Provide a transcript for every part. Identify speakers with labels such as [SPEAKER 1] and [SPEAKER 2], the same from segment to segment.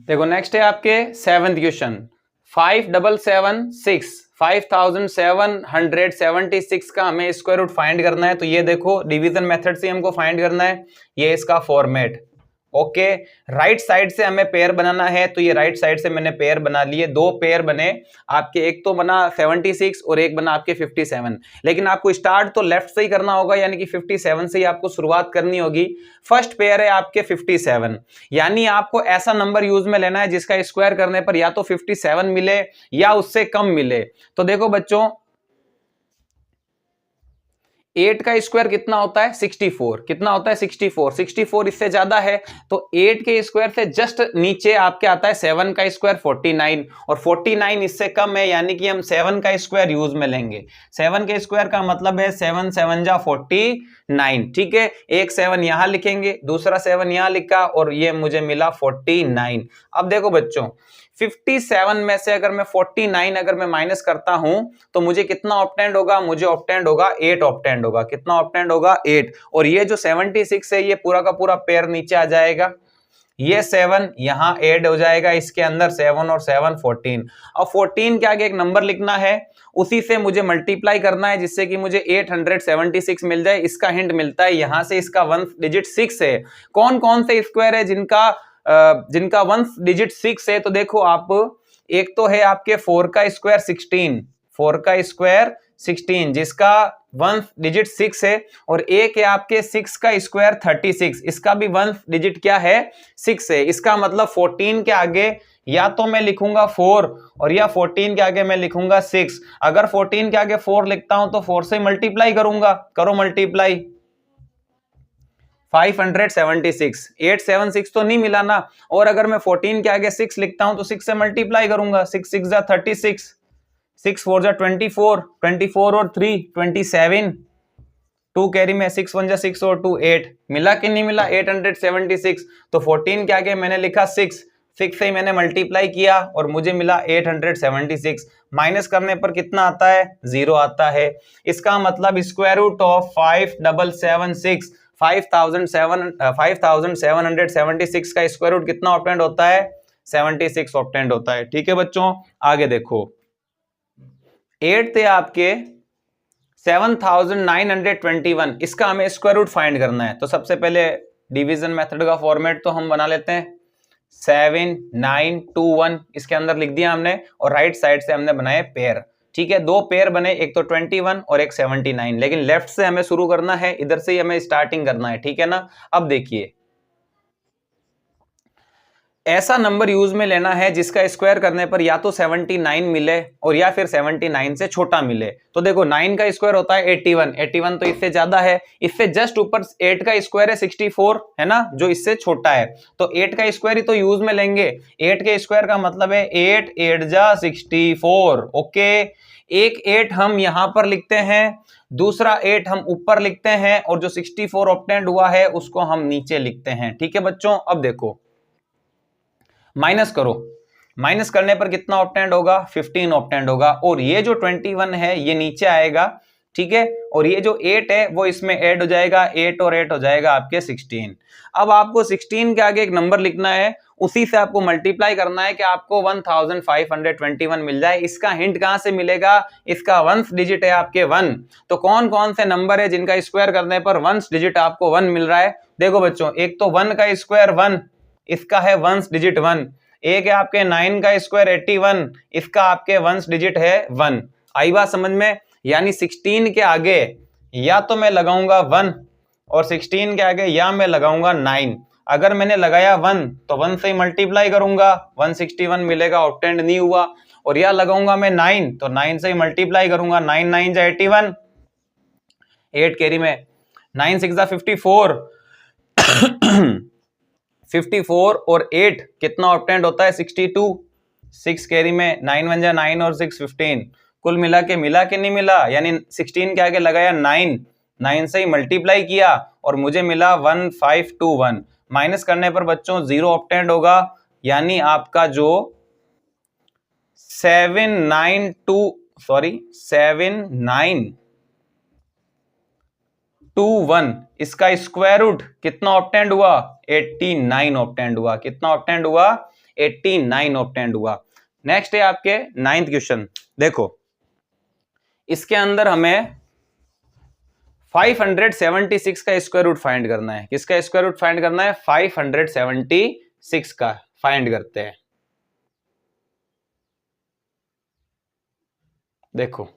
[SPEAKER 1] देखो नेक्स्ट है आपके 7th क्वेश्चन 5776 5776 का हमें स्क्वायर रूट फाइंड करना है। तो ये देखो डिवीजन मेथड से हमको फाइंड करना है। ये इसका फॉर्मेट ओके। राइट साइड से हमें पेयर बनाना है, तो ये राइट साइड से मैंने पेयर बना लिए। दो पेयर बने आपके, एक तो बना 76 और एक बना आपके 57। लेकिन आपको स्टार्ट तो लेफ्ट से ही करना होगा, यानी कि 57 से ही आपको शुरुआत करनी होगी। फर्स्ट पेयर है आपके 57, यानी आपको ऐसा नंबर यूज में लेना है जिसका स्क्वायर करने पर या तो 57 मिले या उससे कम मिले। तो देखो बच्चों 8 का स्क्वायर कितना होता है 64। कितना होता है 64। 64 इससे ज्यादा है, तो 8 के स्क्वायर से जस्ट नीचे आपके आता है 7 का स्क्वायर 49, और 49 इससे कम है, यानी कि हम 7 का स्क्वायर यूज में लेंगे। 7 के स्क्वायर का मतलब है 7 7 जा 49। ठीक है, एक 7 यहां लिखेंगे, दूसरा 7 यहां लिखा, और ये मुझे मिला 49। अब देखो बच्चों 57 में से अगर मैं 49 अगर मैं माइनस करता हूं तो मुझे कितना ऑप्टेंड होगा, मुझे ऑप्टेंड होगा 8 ऑप्टेंड होगा। कितना ऑप्टेंड होगा 8। और ये जो 76 है ये पूरा का पूरा पेयर नीचे आ जाएगा। ये 7 यहां ऐड हो जाएगा इसके अंदर, 7 और 7 14। अब 14 के आगे एक नंबर लिखना है, उसी से मुझे मल्टीप्लाई करना है जिससे कि मुझे 876 मिल जाए। इसका हिंट मिलता है यहां से, इसका 1 डिजिट 6 है। कौन कौन से स्क्वायर है जिनका 1 डिजिट 6 है? तो देखो आप, एक तो है आपके 4 का स्क्वायर 16, 4 का स्क्वायर 16 जिसका 1 डिजिट 6 है, और एक है आपके 6 का स्क्वायर 36, इसका भी 1 डिजिट क्या है 6 है। इसका मतलब 14 के आगे या तो मैं लिखूंगा 4 और या 14 के आगे मैं लिखूंगा 6। अगर 14 के आगे 4 लिखता हूं तो 4 से मल्टीप्लाई करूंगा, करो मल्टीप्लाई 576। 876 तो नहीं मिला ना, और अगर मैं 14 के आगे 6 लिखता हूं तो 6 से मल्टीप्लाई करूंगा, 6 6 जा 36, 6 4 जा 24, 24 और 3 27, 2 कैरी में 6 1 जा 6 और 2 8। मिला कि नहीं मिला 876। तो 14 के आगे मैंने लिखा 6, 6 से ही मैंने मल्टीप्लाई किया और मुझे मिला 876। माइनस करने पर कितना आता है 0 आता है। इसका मतलब स्क्वायर रूट ऑफ 5776 5776 का स्क्वायर रूट कितना ऑप्टेंड होता है 76 ऑप्टेंड होता है। ठीक है बच्चों, आगे देखो 8 थे आपके 7921, इसका हमें स्क्वायर रूट फाइंड करना है। तो सबसे पहले डिवीजन मेथड का फॉर्मेट तो हम बना लेते हैं, 7921 इसके अंदर लिख दिया हमने, और राइट साइड से हमने बनाए पेयर। ठीक है, दो पेयर बने, एक तो 21 और एक 79, लेकिन लेफ्ट से हमें शुरू करना है, इधर से ही हमें स्टार्टिंग करना है। ठीक है ना। अब देखिए ऐसा नंबर यूज में लेना है जिसका स्क्वायर करने पर या तो 79 मिले और या फिर 79 से छोटा मिले। तो देखो 9 का स्क्वायर होता है 81, 81 तो इससे ज्यादा है। इससे जस्ट ऊपर 8 का स्क्वायर है 64, है ना, जो इससे छोटा है। तो 8 का स्क्वायर ही तो यूज में लेंगे। 8 के स्क्वायर का मतलब है 8 8 जा 64। ओके, एक 8 हम यहां पर लिखते हैं, दूसरा 8 हम ऊपर लिखते हैं, और जो 64 ऑब्टेंड हुआ है उसको हम नीचे लिखते हैं। ठीक है बच्चों, अब देखो माइनस करो, माइनस करने पर कितना ऑप्टेंड होगा 15 ऑप्टेंड होगा, और ये जो 21 है ये नीचे आएगा। ठीक है, और ये जो 8 है वो इसमें ऐड हो जाएगा, 8 और 8 हो जाएगा आपके 16। अब आपको 16 के आगे एक नंबर लिखना है, उसी से आपको मल्टीप्लाई करना है कि आपको 1521 मिल जाए। इसका हिंट कहां से मिलेगा, इसका 1 डिजिट है आपके 1। तो कौन कौन से नंबर है जिनका स्क्वायर करने पर 1 डिजिट आपको 1 मिल रहा है? देखो बच्चों, एक तो 1 का स्क्वायर 1, इसका है 1 डिजिट 1। एक है आपके 9 का स्क्वायर 81, इसका आपके 1 डिजिट है 1। आई बात समझ में? यानी 16 के आगे या तो मैं लगाऊंगा 1, और 16 के आगे या मैं लगाऊंगा 9। अगर मैंने लगाया 1 तो 1 से ही मल्टीप्लाई करूंगा, 161 मिलेगा, ऑब्टेंड नहीं हुआ। और या लगाऊंगा मैं 9 तो 9 से ही मल्टीप्लाई करूंगा, 9 9 जा 81, 8 कैरी में 9 6 जा 54 54 और 8 कितना ऑब्टेंड होता है 62, 6 कैरी में 9 1 जा 9 और 6 15। कुल मिला के नहीं मिला, यानी 16 के आगे लगाया 9, 9 से ही मल्टीप्लाई किया और मुझे मिला 1521। माइनस करने पर बच्चों 0 ऑब्टेंड होगा, यानी आपका जो 7921 इसका स्क्वायर रूट कितना ऑब्टेंड हुआ 89 ऑब्टेंड हुआ। कितना ऑब्टेंड हुआ 89 ऑब्टेंड हुआ। नेक्स्ट है आपके 9th क्वेश्चन। देखो इसके अंदर हमें 576 का स्क्वायर रूट फाइंड करना है। किसका स्क्वायर रूट फाइंड करना है? 576 का फाइंड करते हैं। देखो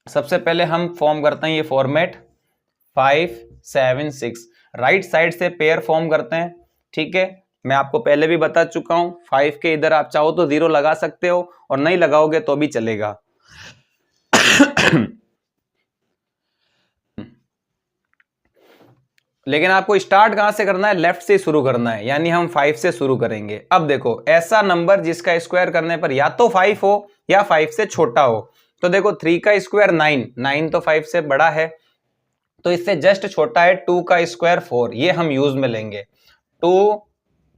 [SPEAKER 1] सबसे पहले हम फॉर्म करते हैं ये फॉर्मेट 5 7 6, राइट साइड से पेयर फॉर्म करते हैं। ठीक है, मैं आपको पहले भी बता चुका हूं, 5 के इधर आप चाहो तो 0 लगा सकते हो और नहीं लगाओगे तो भी चलेगा। लेकिन आपको स्टार्ट कहां से करना है? लेफ्ट से शुरू करना है, यानी हम 5 से शुरू करेंगे। अब देखो ऐसा नंबर जिसका स्क्वायर करने पर या तो 5 हो या 5 से छोटा हो। तो देखो 3 का स्क्वायर 9, 9 तो 5 से बड़ा है, तो इससे जस्ट छोटा है 2 का स्क्वायर 4, ये हम यूज में लेंगे। 2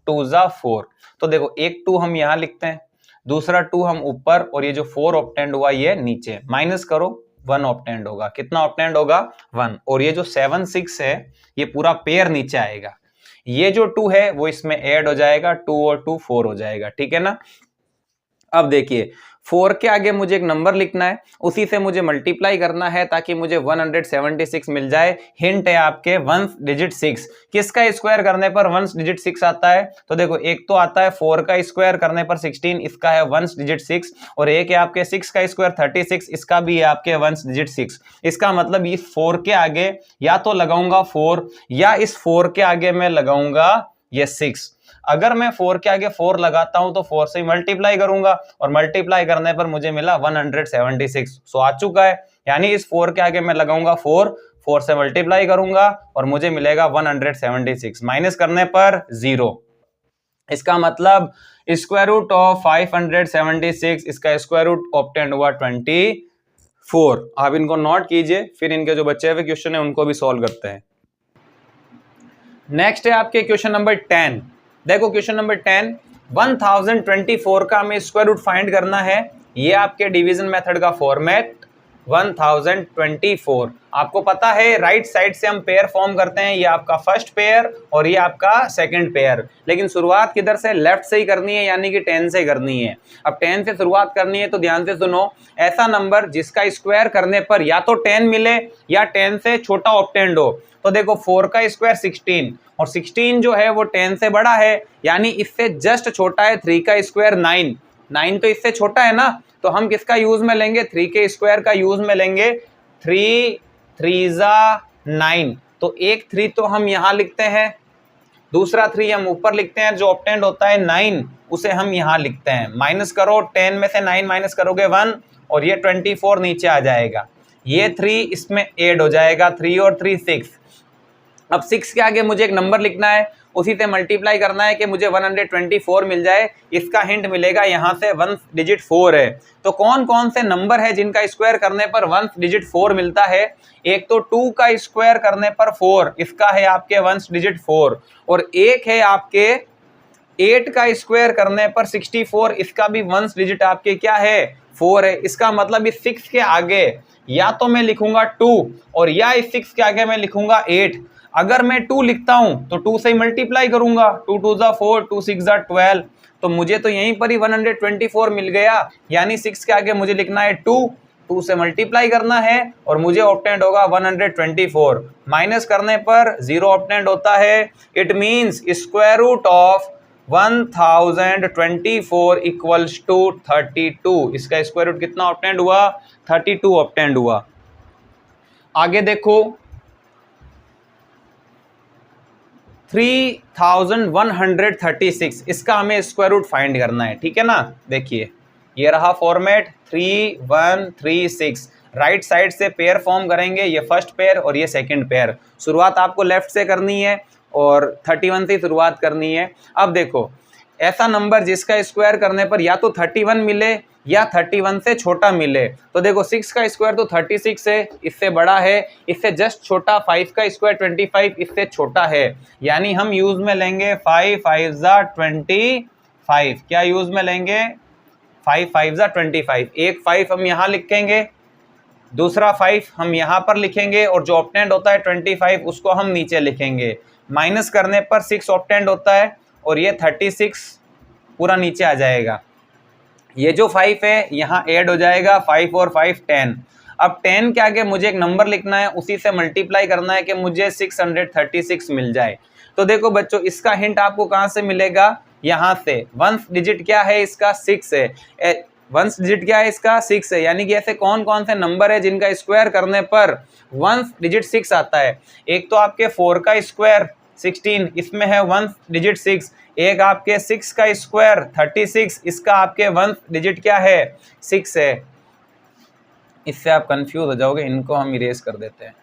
[SPEAKER 1] 2 जा 4, तो देखो एक 2 हम यहां लिखते हैं, दूसरा 2 हम ऊपर, और ये जो 4 ऑब्टेंड हुआ ये नीचे। माइनस करो, 1 ऑब्टेंड होगा। कितना ऑब्टेंड होगा? 1। और ये जो 7 6 है ये पूरा पेयर नीचे आएगा। ये जो 2 है वो इसमें ऐड हो जाएगा, 2 और 2 4 हो जाएगा। ठीक है ना। अब देखिए 4 के आगे मुझे एक नंबर लिखना है, उसी से मुझे मल्टीप्लाई करना है ताकि मुझे 176 मिल जाए। हिंट है आपके 1 डिजिट 6। किसका स्क्वायर करने पर 1 डिजिट 6 आता है? तो देखो एक तो आता है 4 का स्क्वायर करने पर 16, इसका है 1 डिजिट 6, और एक है आपके 6 का स्क्वायर 36, इसका भी है आपके 1 डिजिट 6। इसका मतलब इस 4 के आगे या तो लगाऊंगा 4 या इस 4 के आगे मैं लगाऊंगा ये 6। अगर मैं 4 के आगे 4 लगाता हूं तो 4 से मल्टीप्लाई करूंगा, और मल्टीप्लाई करने पर मुझे मिला 176। सो आ चुका है, यानी इस 4 के आगे मैं लगाऊंगा 4, 4 से मल्टीप्लाई करूंगा और मुझे मिलेगा 176। माइनस करने पर 0। इसका मतलब स्क्वायर रूट ऑफ 576, इसका स्क्वायर रूट ऑब्टेंड हुआ 24। आप इनको नोट कीजिए, फिर इनके जो बचे हुए क्वेश्चन है उनको भी सॉल्व करते हैं। नेक्स्ट है आपके क्वेश्चन नंबर 10। देखो क्वेश्चन नंबर 10, 1024 का हमें स्क्वायर रूट फाइंड करना है। ये आपके डिवीजन मेथड का फॉर्मेट 1024। आपको पता है राइट साइड से हम पेयर फॉर्म करते हैं, ये आपका फर्स्ट पेयर और ये आपका सेकंड पेयर। लेकिन शुरुआत किधर से? लेफ्ट से ही करनी है, यानी कि 10 से करनी है। अब 10 से शुरुआत करनी है तो ध्यान से सुनो, ऐसा नंबर जिसका स्क्वायर करने पर या तो 10 मिले या 10 से छोटा ऑब्टेंड हो। तो देखो 4 का स्क्वायर 16, और 16 जो है वो 10 से बड़ा है, यानी इससे जस्ट छोटा है 3 का स्क्वायर 9, 9 तो इससे छोटा है ना। तो हम किसका यूज में लेंगे? 3 के स्क्वायर का यूज में लेंगे। 3 3 जा 9, तो एक 3 तो हम यहां लिखते हैं, दूसरा 3 हम ऊपर लिखते हैं, जो ऑब्टेंड होता है 9 उसे हम यहां लिखते हैं। माइनस करो, 10 में से 9 माइनस करोगे 1, और ये 24 नीचे आ जाएगा। ये 3 इसमें ऐड हो जाएगा, 3 और 3 6। अब 6 के आगे मुझे एक नंबर लिखना है, उसी से मल्टीप्लाई करना है कि मुझे 124 मिल जाए। इसका हिंट मिलेगा यहाँ से 1 डिजिट 4 है। तो कौन कौन से नंबर है जिनका स्क्वायर करने पर 1 डिजिट 4 मिलता है? एक तो 2 का स्क्वायर करने पर 4, इसका है आपके 1 डिजिट 4, और एक है आपके 8 का स्क्वायर करने पर 64, इसका भी 1 डिजिट आपके क्या है? 4 है। इसका मतलब इस 6 के आगे या तो मैं लिखूंगा 2, और या इस 6 के आगे मैं लिखूंगा 8। अगर मैं 2 लिखता हूं तो 2 से ही मल्टीप्लाई करूंगा, 2 2 जा 4, 2 6 जा 12, तो मुझे तो यहीं पर ही 124 मिल गया। यानी 6 के आगे मुझे लिखना है 2, 2 से मल्टीप्लाई करना है और मुझे ऑब्टेंड होगा 124। माइनस करने पर 0 ऑब्टेंड होता है। It means square root of 1024 equals to 32। इसका स्क्वायर रूट कितना ऑब्टेंड हुआ? 32 ऑब्टेंड हुआ। आगे देखो 3136, इसका हमें स्क्वायर रूट फाइंड करना है। ठीक है ना। देखिए ये रहा फॉर्मेट 3136। राइट साइड से पेयर फॉर्म करेंगे, ये फर्स्ट पेयर और ये सेकंड पेयर। शुरुआत आपको लेफ्ट से करनी है और 31 से शुरुआत करनी है। अब देखो ऐसा नंबर जिसका स्क्वायर करने पर या तो 31 मिले या 31 से छोटा मिले। तो देखो 6 का स्क्वायर तो 36 है, इससे बड़ा है। इससे जस्ट छोटा 5 का स्क्वायर 25, इससे छोटा है। यानी हम यूज में लेंगे 5 5 जा 25। क्या यूज में लेंगे? 5 5 जा 25। एक 5 हम यहाँ लिखेंगे, दूसरा 5 हम यहाँ पर लिखेंगे, और जो ऑब्टेंड होता है 25 उसको हम नीचे लिखेंगे। माइनस करने पर 6 ऑब्टेंड होता है, और ये 36 पूरा नीचे आ जाएगा। ये जो 5 है यहाँ ऐड हो जाएगा, 5 और 5 10। अब 10 के आगे मुझे एक नंबर लिखना है, उसी से मल्टीप्लाई करना है कि मुझे 636 मिल जाए। तो देखो बच्चों, इसका हिंट आपको कहाँ से मिलेगा, यहाँ से। वंस डिजिट क्या है इसका, 6 है। वंस डिजिट क्या है इसका, 6 है। यानी कि ऐसे कौन कौन से नंबर है जिनका स्क्वायर करने पर वंस डिजिट 6 आता है। एक तो आपके 4 का स्क्वायर 16, इसमें है वंस डिजिट 6। एक आपके 6 का स्क्वायर 36, इसका आपके वंस डिजिट क्या है, 6 है। इससे आप कंफ्यूज हो जाओगे, इनको हम इरेज कर देते हैं।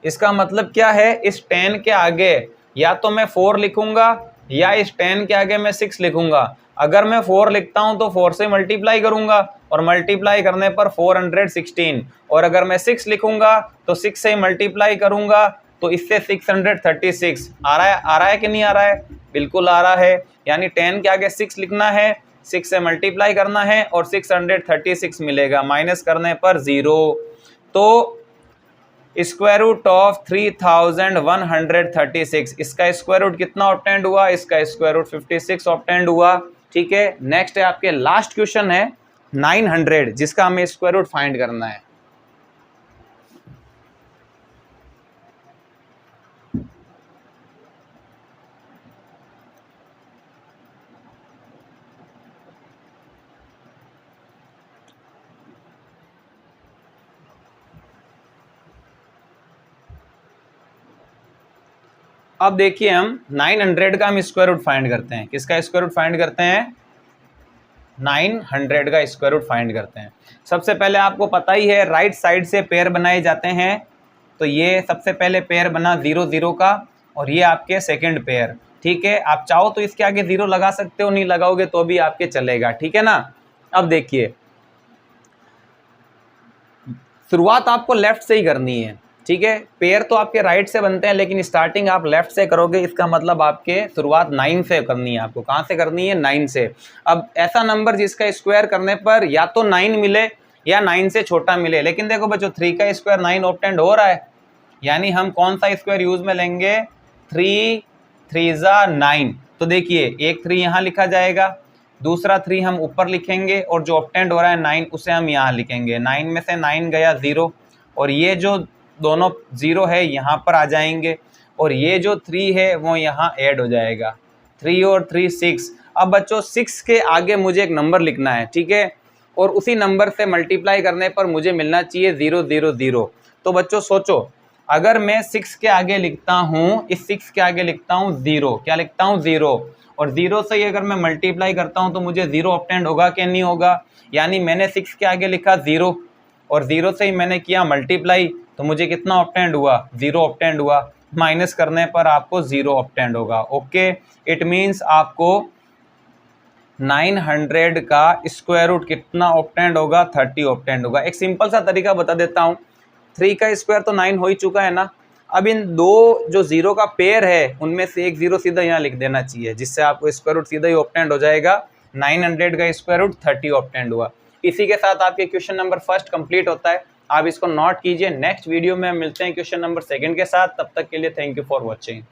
[SPEAKER 1] इसका मतलब क्या है, इस 10 के आगे या तो मैं 4 लिखूंगा या इस 10 के आगे मैं 6 लिखूंगा। अगर मैं 4 लिखता हूं तो 4 से मल्टीप्लाई करूंगा और मल्टीप्लाई करने पर 416, और अगर मैं 6 लिखूंगा तो 6 से मल्टीप्लाई करूंगा तो इससे 636 आ रहा है कि नहीं आ रहा है, बिल्कुल आ रहा है। यानी 10 के आगे 6 लिखना है, 6 से मल्टीप्लाई करना है और 636 मिलेगा, माइनस करने पर 0। तो स्क्वायर रूट ऑफ 3136, इसका स्क्वायर रूट कितना ऑब्टेंड हुआ, इसका स्क्वायर रूट 56 ऑब्टेंड हुआ। ठीक है, नेक्स्ट है आपके लास्ट क्वेश्चन है 900, जिसका हमें स्क्वायर रूट फाइंड करना है। अब देखिए, हम 900 का हम स्क्वायर रूट फाइंड करते हैं। किसका स्क्वायर रूट फाइंड करते हैं, 900 का स्क्वायर रूट फाइंड करते हैं। सबसे पहले आपको पता ही है राइट साइड से पेयर बनाए जाते हैं। तो ये सबसे पहले पेयर बना 0 0 का, और ये आपके सेकंड पेयर। ठीक है, आप चाहो तो इसके आगे 0 लगा सकते हो, नहीं लगाओगे तो भी आपके चलेगा। ठीक है ना। अब देखिए, शुरुआत आपको लेफ्ट से ही करनी है। ठीक है, पेयर तो आपके राइट से बनते हैं, लेकिन स्टार्टिंग आप लेफ्ट से करोगे। इसका मतलब आपके शुरुआत 9 से करनी है। आपको कहाँ से करनी है, 9 से। अब ऐसा नंबर जिसका स्क्वायर करने पर या तो 9 मिले या 9 से छोटा मिले। लेकिन देखो बच्चों, 3 का स्क्वायर 9 ऑब्टेंड हो रहा है, यानी हम कौन सा स्क्वायर यूज में लेंगे, 3 3 9। तो देखिए, एक 3 यहाँ लिखा जाएगा, दूसरा 3 हम ऊपर लिखेंगे, और जो ऑब्टेंड हो रहा है 9 उसे हम यहाँ लिखेंगे। 9 में से 9 गया 0, और ये जो दोनों 0 है यहाँ पर आ जाएंगे, और ये जो 3 है वो यहाँ ऐड हो जाएगा। 3 और 3 6। अब बच्चों 6 के आगे मुझे एक नंबर लिखना है। ठीक है, और उसी नंबर से मल्टीप्लाई करने पर मुझे मिलना चाहिए 0 0 0। तो बच्चों सोचो, अगर मैं 6 के आगे लिखता हूँ, इस 6 के आगे लिखता हूँ 0, क्या लिखता हूँ 0, और 0 से ही अगर मैं मल्टीप्लाई करता हूँ तो मुझे 0 ऑब्टेंड होगा कि नहीं होगा। यानी मैंने 6 के आगे लिखा 0, और 0 से ही मैंने किया मल्टीप्लाई, तो मुझे कितना ऑब्टेंड हुआ, 0 ऑब्टेंड हुआ। माइनस करने पर आपको 0 ऑब्टेंड होगा। ओके, इट मीन्स आपको 900 का स्क्वायर रूट कितना ऑब्टेंड होगा, 30 ऑब्टेंड होगा। एक सिंपल सा तरीका बता देता हूँ, 3 का स्क्वायर तो 9 हो ही चुका है ना। अब इन दो जो 0 का पेयर है उनमें से एक 0 सीधा यहाँ लिख देना चाहिए, जिससे आपको स्क्वायर रूट सीधा ही ऑब्टेंड हो जाएगा। 900 का स्क्वायर रूट 30 ऑब्टेंड हुआ। इसी के साथ आपके क्वेश्चन नंबर फर्स्ट कंप्लीट होता है। आप इसको नोट कीजिए। नेक्स्ट वीडियो में मिलते हैं क्वेश्चन नंबर सेकंड के साथ। तब तक के लिए थैंक यू फॉर वॉचिंग।